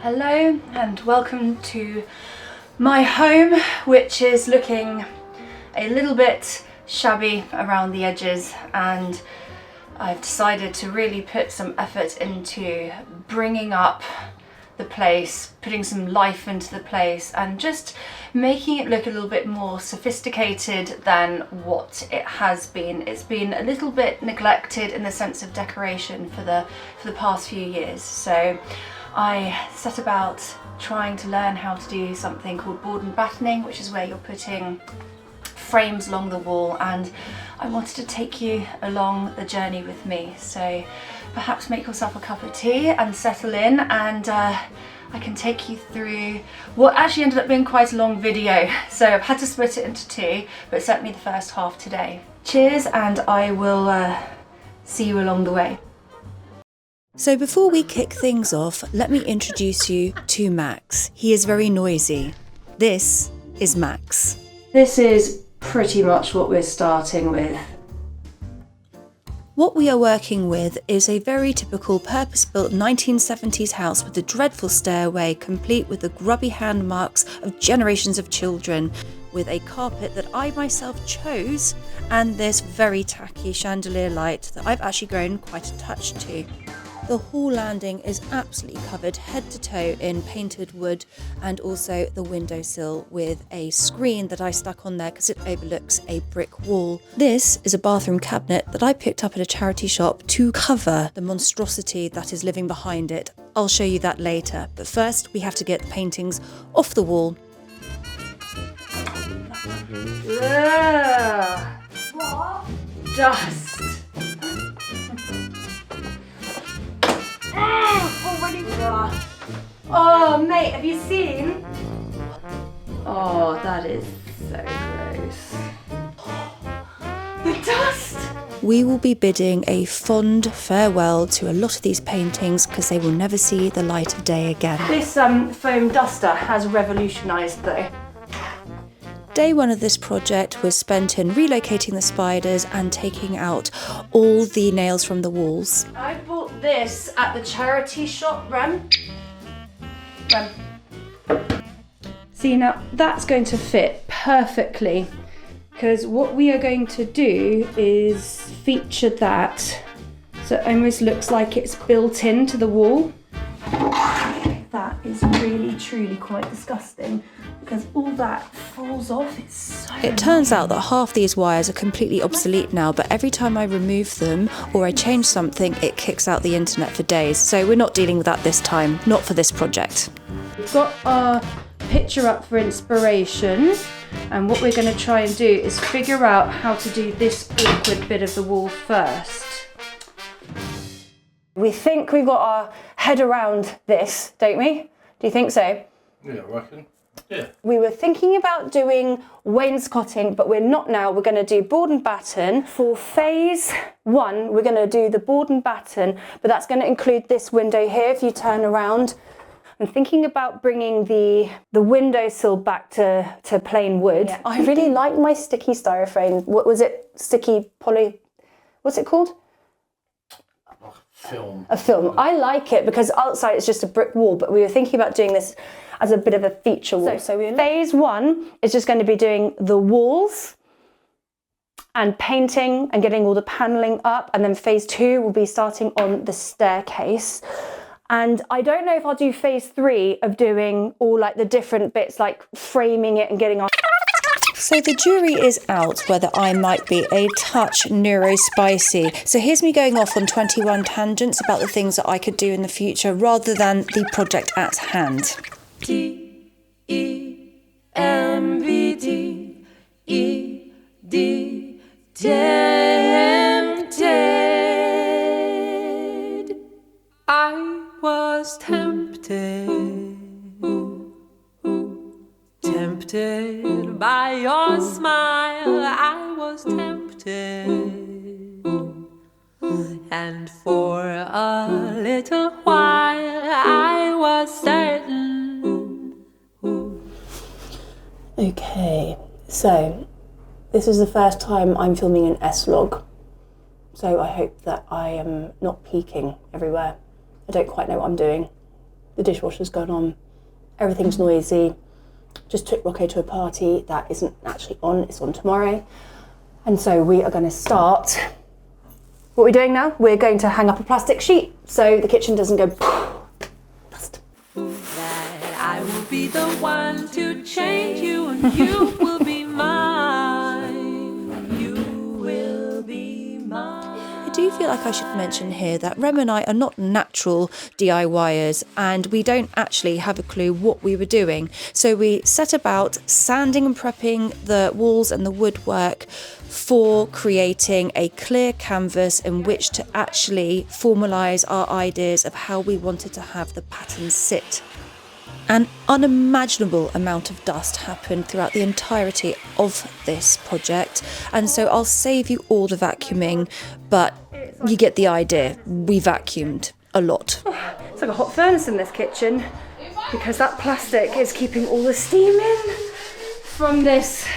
Hello and welcome to my home, which is looking a little bit shabby around the edges, and I've decided to really put some effort into bringing up the place, putting some life into the place and just making it look a little bit more sophisticated than what it has been. It's been a little bit neglected in the sense of decoration for the past few years. So I set about trying to learn how to do something called board and battening, which is where you're putting frames along the wall, and I wanted to take you along the journey with me. So perhaps make yourself a cup of tea and settle in, and I can take you through what actually ended up being quite a long video. So I've had to split it into two, but certainly the first half today. Cheers, and I will see you along the way. So before we kick things off, let me introduce you to Max. He is very noisy. This is Max. This is pretty much what we're starting with. What we are working with is a very typical purpose-built 1970s house with a dreadful stairway, complete with the grubby hand marks of generations of children, with a carpet that I myself chose, and this very tacky chandelier light that I've actually grown quite a touch to. The hall landing is absolutely covered head to toe in painted wood, and also the windowsill with a screen that I stuck on there because it overlooks a brick wall. This is a bathroom cabinet that I picked up at a charity shop to cover the monstrosity that is living behind it. I'll show you that later, but first we have to get the paintings off the wall. Ugh. What? Dust. Oh mate, have you seen? Oh, that is so gross. The dust! We will be bidding a fond farewell to a lot of these paintings because they will never see the light of day again. This foam duster has revolutionised though. Day one of this project was spent in relocating the spiders and taking out all the nails from the walls. I bought this at the charity shop, Rem. See, now that's going to fit perfectly, because what we are going to do is feature that so it almost looks like it's built into the wall. That is really truly quite disgusting, because all that falls off. It's so It turns out that half these wires are completely obsolete now, but every time I remove them or I change something, it kicks out the internet for days. So we're not dealing with that this time, not for this project. We've got our picture up for inspiration, and what we're going to try and do is figure out how to do this awkward bit of the wall first. We think we've got our head around this, don't we? Do you think so? Yeah, I reckon. Yeah. We were thinking about doing wainscoting, but we're not now. We're going to do board and batten. For phase one, we're going to do the board and batten, but that's going to include this window here if you turn around. I'm thinking about bringing the windowsill back to plain wood. Yeah. I really like my sticky styrofoam. What was it? Sticky poly... What's it called? Film. A film. I like it because outside it's just a brick wall, but we were thinking about doing this as a bit of a feature wall. So phase one is just going to be doing the walls and painting and getting all the paneling up, and then phase two will be starting on the staircase. And I don't know if I'll do phase three of doing all like the different bits, like framing it and getting our... So the jury is out whether I might be a touch neurospicy. So here's me going off on 21 tangents about the things that I could do in the future rather than the project at hand. T-E-M-P-T-E-D, tempted. I was tempted. Tempted by your smile, I was tempted, and for a little while I was certain. Okay, so this is the first time I'm filming an S-log, so I hope that I am not peeking everywhere. I don't quite know what I'm doing. the dishwasher's gone on, everything's noisy. Just took Rocco to a party that isn't actually on, it's on tomorrow. And so we are going to start. What are we doing now? We're going to hang up a plastic sheet so the kitchen doesn't go dust. That I will be the one to change you, and you will be mine. You will be mine. I do feel like I should mention here that Rem and I are not natural DIYers, and we don't actually have a clue what we were doing. So we set about sanding and prepping the walls and the woodwork for creating a clear canvas in which to actually formalise our ideas of how we wanted to have the pattern sit. An unimaginable amount of dust happened throughout the entirety of this project, and so I'll save you all the vacuuming, but you get the idea. We vacuumed a lot. It's like a hot furnace in this kitchen because that plastic is keeping all the steam in from this.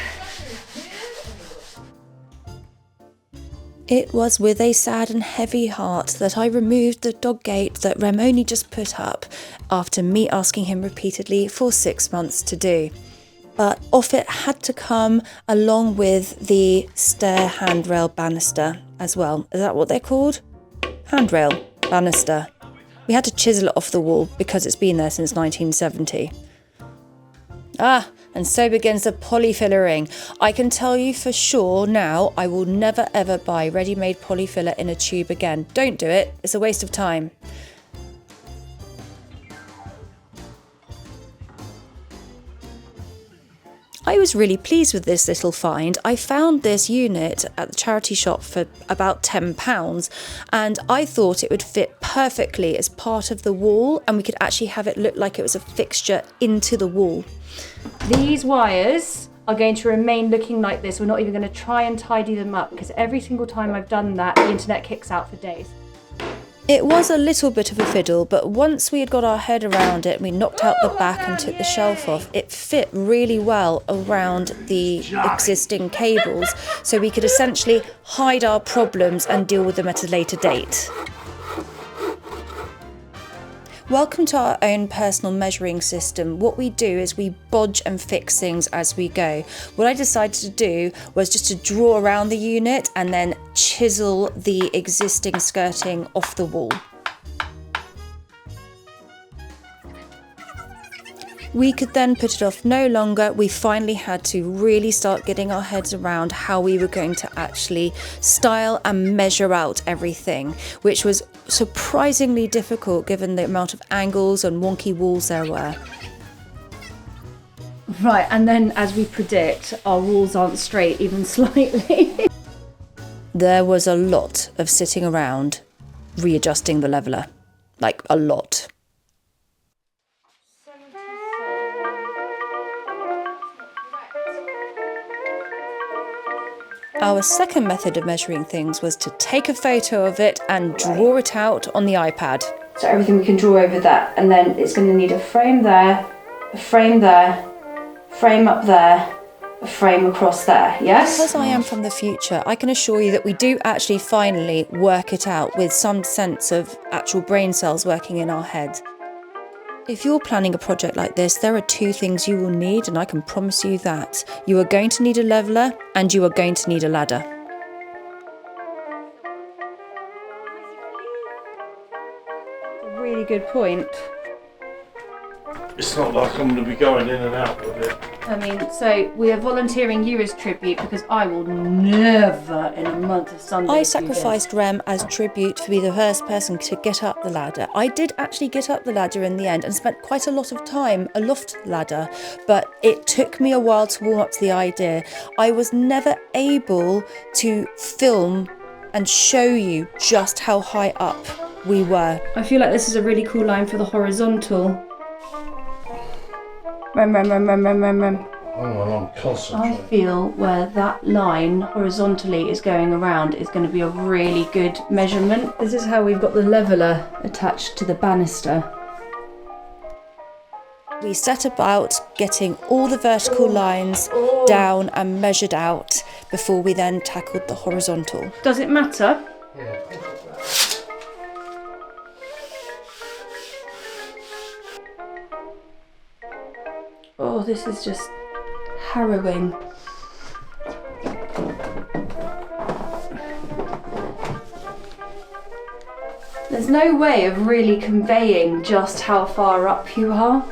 It was with a sad and heavy heart that I removed the dog gate that Rem only just put up after me asking him repeatedly for 6 months to do. But off it had to come, along with the stair handrail banister as well. Is that what they're called? Handrail banister. We had to chisel it off the wall because it's been there since 1970. And so begins the polyfillering. I can tell you for sure now, I will never ever buy ready-made polyfiller in a tube again. Don't do it, it's a waste of time. I was really pleased with this little find. I found this unit at the charity shop for about £10, and I thought it would fit perfectly as part of the wall, and we could actually have it look like it was a fixture into the wall. These wires are going to remain looking like this. We're not even going to try and tidy them up because every single time I've done that, the internet kicks out for days. It was a little bit of a fiddle, but once we had got our head around it, we knocked out the back and took the shelf off. It fit really well around the existing cables, so we could essentially hide our problems and deal with them at a later date. Welcome to our own personal measuring system. What we do is we bodge and fix things as we go. What I decided to do was just to draw around the unit and then chisel the existing skirting off the wall. We could then put it off no longer. We finally had to really start getting our heads around how we were going to actually style and measure out everything, which was surprisingly difficult given the amount of angles and wonky walls there were. Right, and then as we predict, our walls aren't straight even slightly. There was a lot of sitting around readjusting the leveller, like a lot. Our second method of measuring things was to take a photo of it and draw it out on the iPad. So everything we can draw over that, and then it's going to need a frame there, a frame there, frame up there, a frame across there, yes? Because I am from the future, I can assure you that we do actually finally work it out with some sense of actual brain cells working in our head. If you're planning a project like this, there are two things you will need, and I can promise you that. You are going to need a leveller and you are going to need a ladder. Really good point. It's not like I'm going to be going in and out with it. I mean, so we are volunteering you as tribute because I will never in a month of Sundays I do sacrificed Rem as tribute to be the first person to get up the ladder. I did actually get up the ladder in the end and spent quite a lot of time aloft the ladder, but it took me a while to warm up to the idea. I was never able to film and show you just how high up we were. I feel like this is a really cool line for the horizontal. Rem. Oh, well, I'm concentrating. I feel where that line horizontally is going around is going to be a really good measurement. This is how we've got the leveller attached to the banister. We set about getting all the vertical lines down and measured out before we then tackled the horizontal. Does it matter? Yeah. Oh, this is just harrowing. There's no way of really conveying just how far up you are.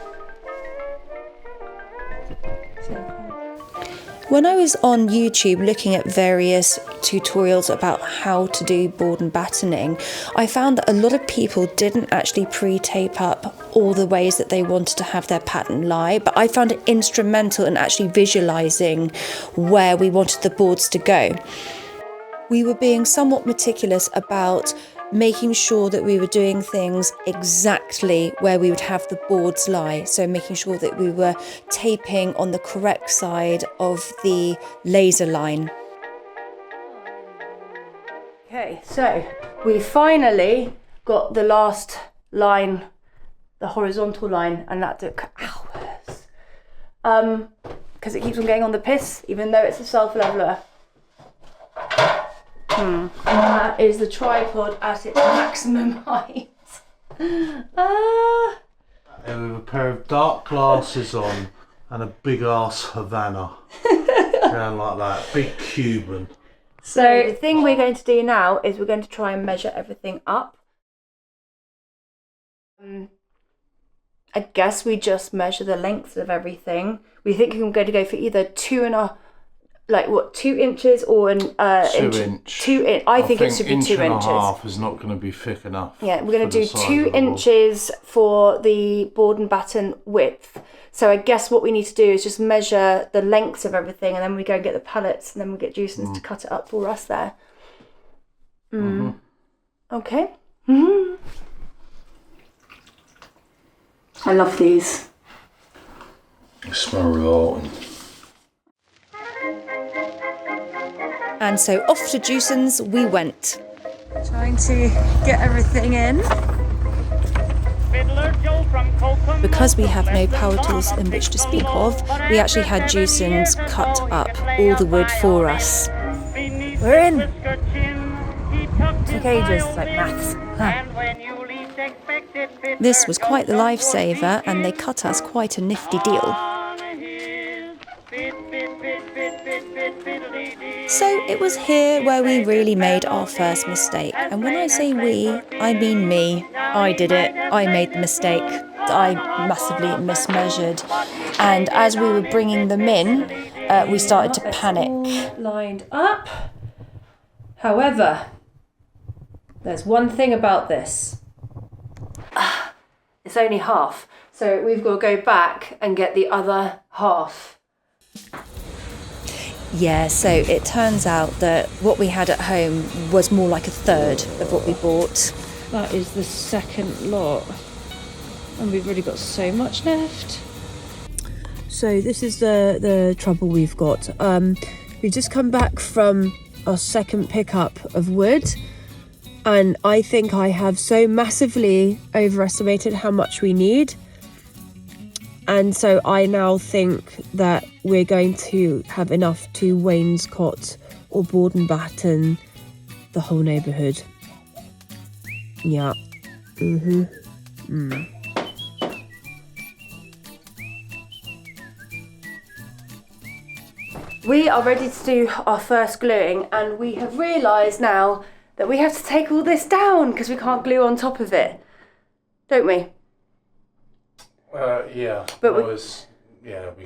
When I was on YouTube looking at various tutorials about how to do board and battening, I found that a lot of people didn't actually pre-tape up all the ways that they wanted to have their pattern lie, but I found it instrumental in actually visualising where we wanted the boards to go. We were being somewhat meticulous about making sure that we were doing things exactly where we would have the boards lie. So making sure that we were taping on the correct side of the laser line. Okay, so we finally got the last line, the horizontal line, and that took hours. Because it keeps on getting on the piss, even though it's a self-leveler. And that is the tripod at its maximum height. And with a pair of dark glasses on and a big ass Havana. Around like that, big Cuban. So the thing we're going to do now is we're going to try and measure everything up. I guess we just measure the lengths of everything. We think we're going to go for either 2 inches or an 2 inch. I think it should be 2 inch and inches. a half is not going to be thick enough. Yeah, we're going to do 2 inches for the board and batten width. So I guess what we need to do is just measure the lengths of everything, and then we go and get the pallets, and then we get Jusins to cut it up for us there. Okay. I love these. They smell revolting. And so off to Jusins we went. Trying to get everything in. Because we have no power tools in which to speak of, we actually had Jusins cut up all the wood for us. We're in! Took ages, like maths. This was quite the lifesaver, and they cut us quite a nifty deal. So it was here where we really made our first mistake. And when I say we, I mean me. I did it. I made the mistake. I massively mismeasured. And as we were bringing them in, we started to panic. Lined up. However, there's one thing about this. It's only half. So we've got to go back and get the other half. Yeah, so it turns out that what we had at home was more like a third of what we bought. That is the second lot. And we've already got so much left. So this is the trouble we've got. We've just come back from our second pickup of wood, and I think I have so massively overestimated how much we need. And so I now think that we're going to have enough to wainscot or board and batten the whole neighbourhood. Yeah. We are ready to do our first gluing, and we have realised now that we have to take all this down because we can't glue on top of it. Don't we? Yeah. But we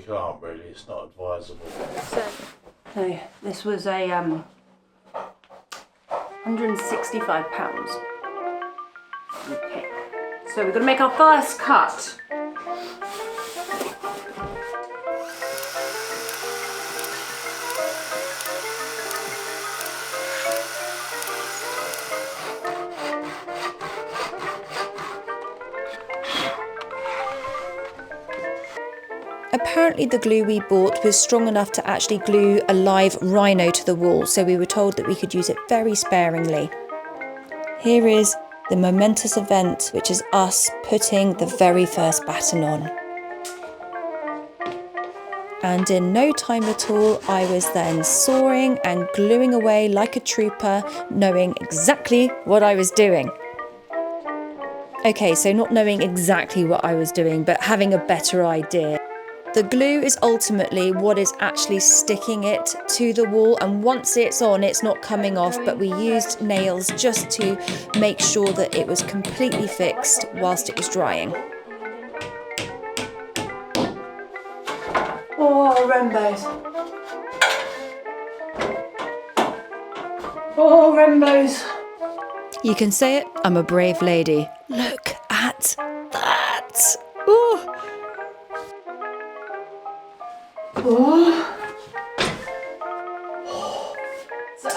can't really. It's not advisable. So this was a £165. Okay. So we're gonna make our first cut. Apparently the glue we bought was strong enough to actually glue a live rhino to the wall, so we were told that we could use it very sparingly. Here is the momentous event, which is us putting the very first batten on. And in no time at all, I was then sawing and gluing away like a trooper, knowing exactly what I was doing. Okay, so not knowing exactly what I was doing, but having a better idea. The glue is ultimately what is actually sticking it to the wall, and once it's on, it's not coming off, but we used nails just to make sure that it was completely fixed whilst it was drying. Oh, rainbows. Oh, rainbows. You can say it, I'm a brave lady. Look at that! Ooh. Oh. So,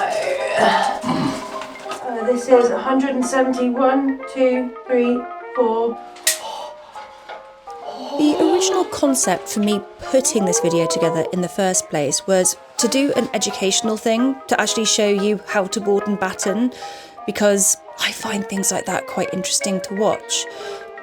this is 171, 2, 3, 4. The original concept for me putting this video together in the first place was to do an educational thing, to actually show you how to board and batten, because I find things like that quite interesting to watch.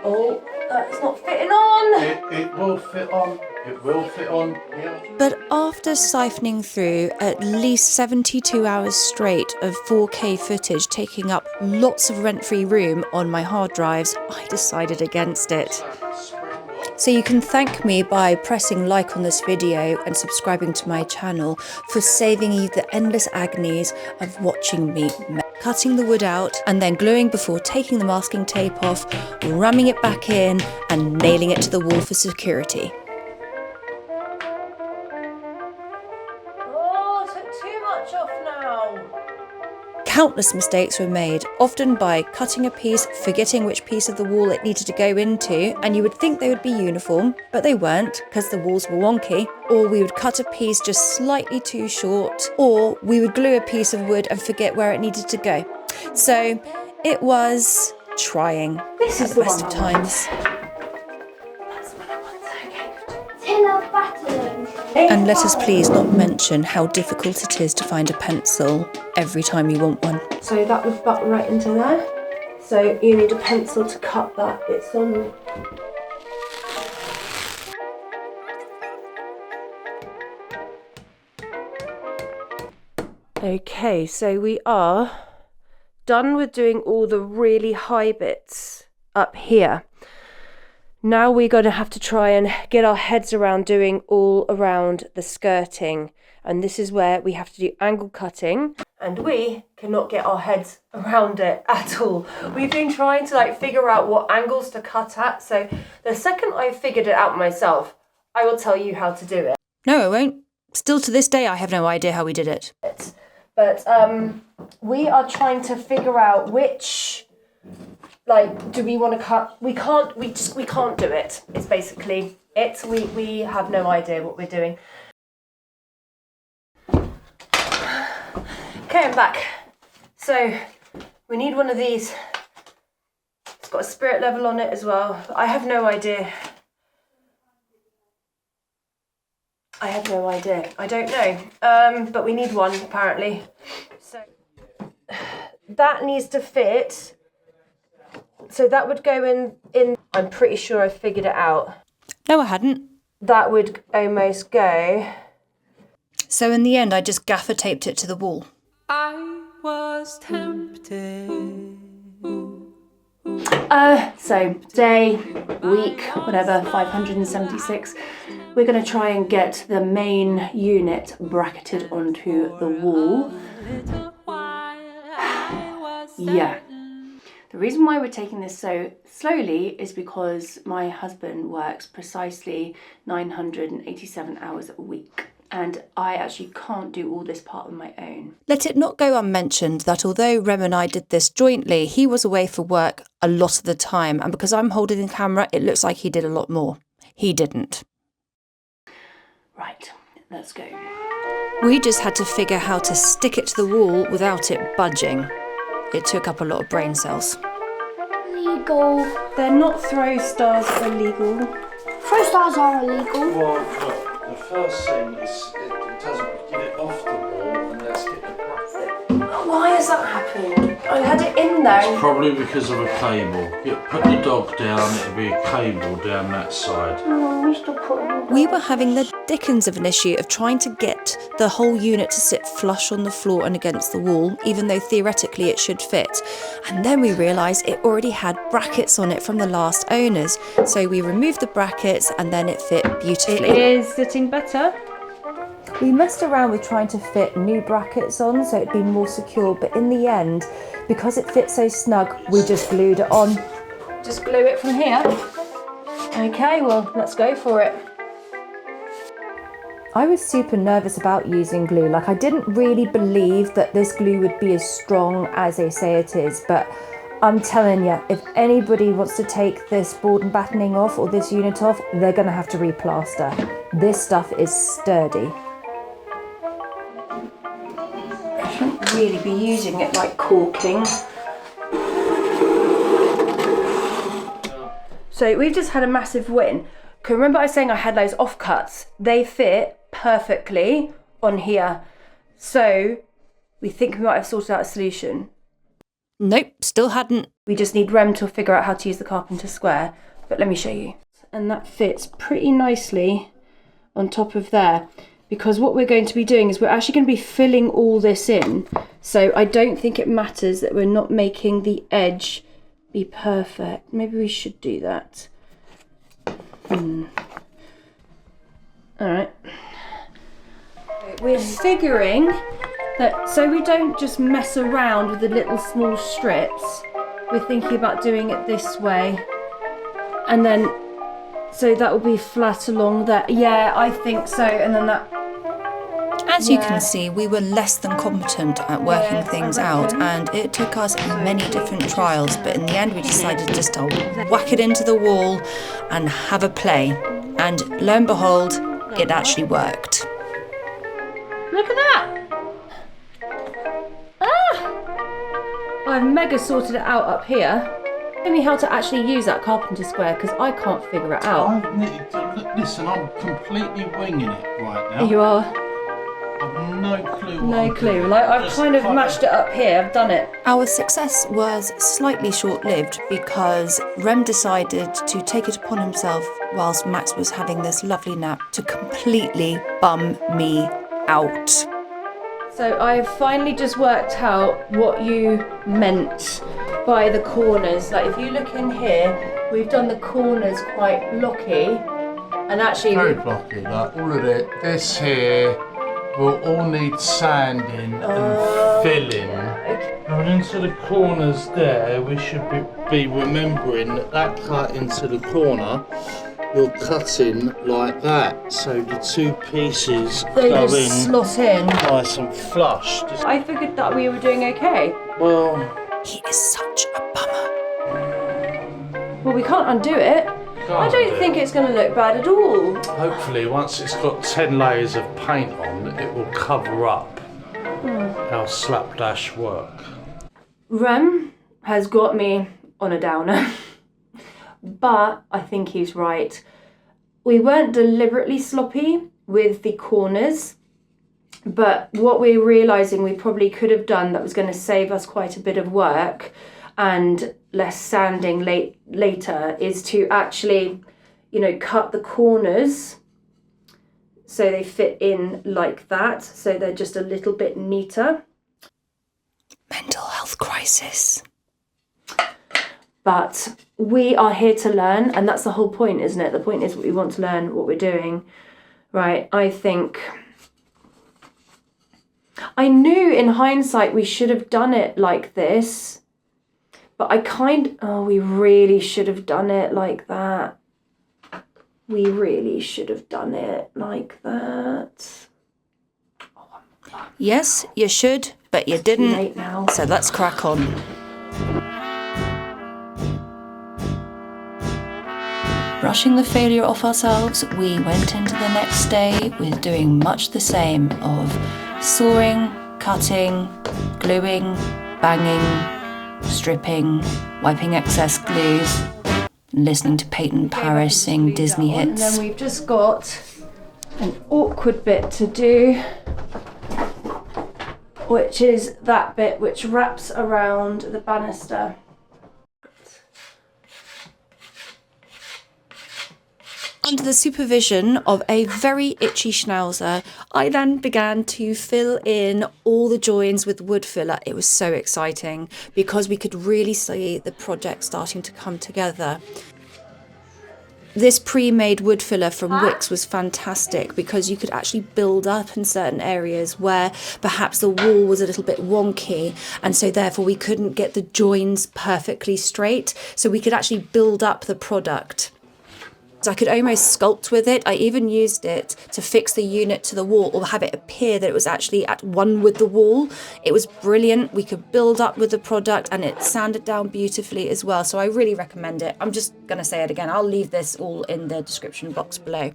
Oh, that's not fitting on. It will fit on. It will fit on. Yeah. But after siphoning through at least 72 hours straight of 4K footage taking up lots of rent-free room on my hard drives, I decided against it. So you can thank me by pressing like on this video and subscribing to my channel for saving you the endless agonies of watching me cutting the wood out and then gluing before taking the masking tape off, ramming it back in and nailing it to the wall for security. Oh, took too much off now. Countless mistakes were made, often by cutting a piece, forgetting which piece of the wall it needed to go into, and you would think they would be uniform, but they weren't because the walls were wonky, or we would cut a piece just slightly too short, or we would glue a piece of wood and forget where it needed to go. So it was trying This at is the the best one of I want. times. That's what I want. Okay. Tiller Batten. And let us please not mention how difficult it is to find a pencil every time you want one. So that would butt right into there. So you need a pencil to cut that. It's on. Okay, so we are done with doing all the really high bits up here. Now we're going to have to try and get our heads around doing all around the skirting. And this is where we have to do angle cutting. And we cannot get our heads around it at all. We've been trying to figure out what angles to cut at. So the second I figured it out myself, I will tell you how to do it. No, I won't. Still to this day, I have no idea how we did it. But we are trying to figure out which, do we want to cut? We can't do it. It's basically it. We have no idea what we're doing. Okay, I'm back. So we need one of these. It's got a spirit level on it as well. I have no idea. I don't know. But we need one apparently. So that needs to fit. So that would go in. I'm pretty sure I figured it out. No, I hadn't. That would almost go. So in the end, I just gaffer taped it to the wall. I was tempted. So day, week, whatever, 576. We're going to try and get the main unit bracketed onto the wall. Yeah. The reason why we're taking this so slowly is because my husband works precisely 987 hours a week. And I actually can't do all this part on my own. Let it not go unmentioned that although Rem and I did this jointly, he was away for work a lot of the time. And because I'm holding the camera, it looks like he did a lot more. He didn't. Right, let's go. We just had to figure how to stick it to the wall without it budging. It took up a lot of brain cells. Legal. They're not throw stars illegal. Throw stars are illegal. Well, look, the first thing is it doesn't get it off the wall, and let's get the bracket. Why has that happened? I had it in there. Probably because of a cable. Put the dog down, it'll be a cable down that side. We were having the dickens of an issue of trying to get the whole unit to sit flush on the floor and against the wall, even though theoretically it should fit. And then we realised it already had brackets on it from the last owners. So we removed the brackets and then it fit beautifully. It is sitting better. We messed around with trying to fit new brackets on so it'd be more secure, but in the end, because it fit so snug, we just glued it on. Just glue it from here. Okay, well, let's go for it. I was super nervous about using glue. Like, I didn't really believe that this glue would be as strong as they say it is, but I'm telling you, if anybody wants to take this board and battening off or this unit off, they're going to have to replaster. This stuff is sturdy. I shouldn't really be using it like caulking. So we've just had a massive win. Can remember I was saying I had those offcuts? They fit perfectly on here. So we think we might have sorted out a solution. Nope, still hadn't. We just need Rem to figure out how to use the carpenter square. But let me show you. And that fits pretty nicely on top of there. Because what we're going to be doing is we're actually going to be filling all this in. So I don't think it matters that we're not making the edge be perfect. Maybe we should do that. Alright. We're figuring that so we don't just mess around with the little small strips, we're thinking about doing it this way. And then, so that will be flat along there. Yeah, I think so. And then that... As you can see, we were less than competent at working things out, and it took us many different trials, but in the end we decided just to whack it into the wall and have a play. And lo and behold, it actually worked. Look at that! Ah! I've mega sorted it out up here. Show me how to actually use that carpenter square, because I can't figure it out. Listen, I'm completely winging it right now. You are? I've no clue what No I'm clue. doing. Like, I've kind of matched it up here. I've done it. Our success was slightly short-lived because Rem decided to take it upon himself, whilst Max was having this lovely nap, to completely bum me out. So I've finally just worked out what you meant by the corners. Like, if you look in here, we've done the corners quite blocky, and actually very blocky. Like all of it. This here will all need sanding and filling. Okay. And into the corners there, we should be remembering that cut into the corner, you're cutting like that. So the two pieces They go just in slot in. nice and flush. I figured that we were doing okay. Well, He is such a bummer. Well, we can't undo it. I don't think it's going to look bad at all. hopefully once it's got 10 layers of paint on, it will cover up our slapdash work. Rem has got me on a downer, but I think he's right. We weren't deliberately sloppy with the corners, but what we're realising we probably could have done that was going to save us quite a bit of work and less sanding later is to actually, you know, cut the corners so they fit in like that, so they're just a little bit neater. Mental health crisis. But we are here to learn, and that's the whole point, isn't it? The point is we want to learn what we're doing. Right, I think... I knew in hindsight we should have done it like this, but we really should have done it like that. We really should have done it like that. Yes, you should, but you Too didn't. late now. So let's crack on. Brushing the failure off ourselves, we went into the next day with doing much the same of sawing, cutting, gluing, banging, stripping, wiping excess glue, listening to Peyton Paris sing Disney hits. And then we've just got an awkward bit to do. which is that bit which wraps around the banister. Under the supervision of a very itchy schnauzer, I then began to fill in all the joins with wood filler. It was so exciting because we could really see the project starting to come together. This pre-made wood filler from Wix was fantastic because you could actually build up in certain areas where perhaps the wall was a little bit wonky, and so therefore we couldn't get the joins perfectly straight, so we could actually build up the product. So I could almost sculpt with it. I even used it to fix the unit to the wall or have it appear that it was actually at one with the wall. It was brilliant. We could build up with the product and it sanded down beautifully as well. So I really recommend it. I'm just going to say it again. I'll leave this all in the description box below.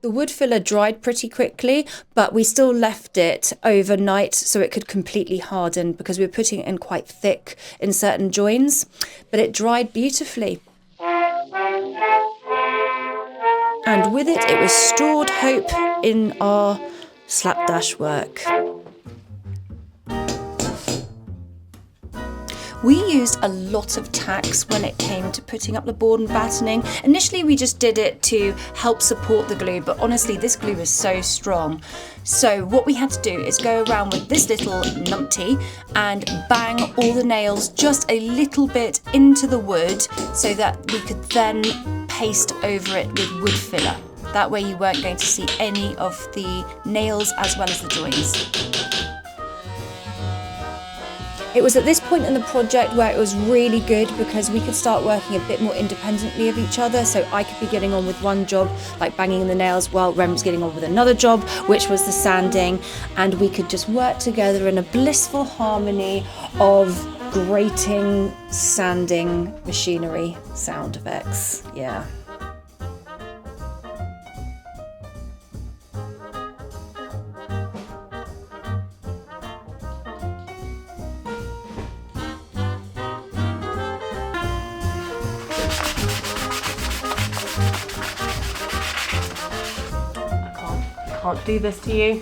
The wood filler dried pretty quickly, but we still left it overnight so it could completely harden because we were putting it in quite thick in certain joins, but it dried beautifully. And with it restored hope in our slapdash work. We used a lot of tacks when it came to putting up the board and battening. Initially we just did it to help support the glue, but honestly this glue is so strong. So what we had to do is go around with this little numpty and bang all the nails just a little bit into the wood so that we could then paste over it with wood filler. That way you weren't going to see any of the nails as well as the joins. It was at this point in the project where it was really good because we could start working a bit more independently of each other. So I could be getting on with one job, like banging the nails, while Rem was getting on with another job, which was the sanding. And we could just work together in a blissful harmony of grating, sanding, machinery, sound effects. Yeah. Can't do this to you.